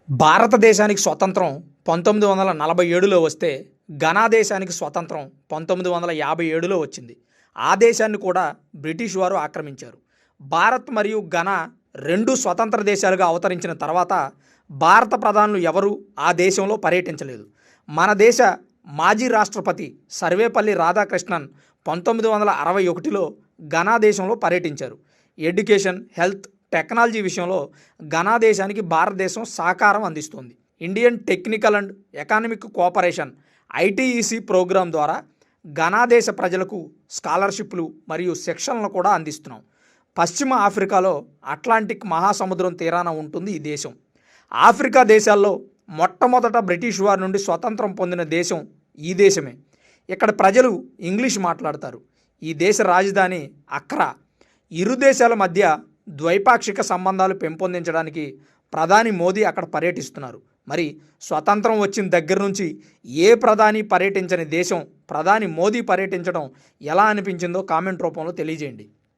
భారతదేశానికి స్వతంత్రం 1947లో వస్తే ఘనా దేశానికి స్వతంత్రం 1957లో వచ్చింది. ఆ దేశాన్ని కూడా బ్రిటిష్ వారు ఆక్రమించారు. భారత్ మరియు ఘనా రెండు స్వతంత్ర దేశాలుగా అవతరించిన తర్వాత భారత ప్రధానులు ఎవరూ ఆ దేశంలో పర్యటించలేదు. మన దేశ మాజీ రాష్ట్రపతి సర్వేపల్లి రాధాకృష్ణన్ 1961లో ఘనా దేశంలో పర్యటించారు. ఎడ్యుకేషన్, హెల్త్, టెక్నాలజీ విషయంలో ఘనా దేశానికి భారతదేశం సహకారం అందిస్తుంది. Indian technical and economic cooperation ITEC programme ద్వారా ఘనా దేశ ప్రజలకు స్కాలర్షిప్లు మరియు శిక్షణలను కూడా అందిస్తున్నాం. పశ్చిమ ఆఫ్రికాలో అట్లాంటిక్ మహాసముద్రం తీరాన ఉంటుంది ఈ దేశం. ఆఫ్రికా దేశాల్లో మొట్టమొదట బ్రిటిష్ వారి నుండి స్వతంత్రం పొందిన దేశం ఈ దేశమే. ఇక్కడ ప్రజలు ఇంగ్లీష్ మాట్లాడతారు. ఈ దేశ రాజధాని అక్రా. ఇరు దేశాల మధ్య ద్వైపాక్షిక సంబంధాలు పెంపొందించడానికి ప్రధాని మోదీ అక్కడ పర్యటిస్తున్నారు. మరి స్వతంత్రం వచ్చిన దగ్గర నుంచి ఏ ప్రధాని పర్యటించని దేశం ప్రధాని మోదీ పర్యటించడం ఎలా అనిపించిందో కామెంట్ రూపంలో తెలియజేయండి.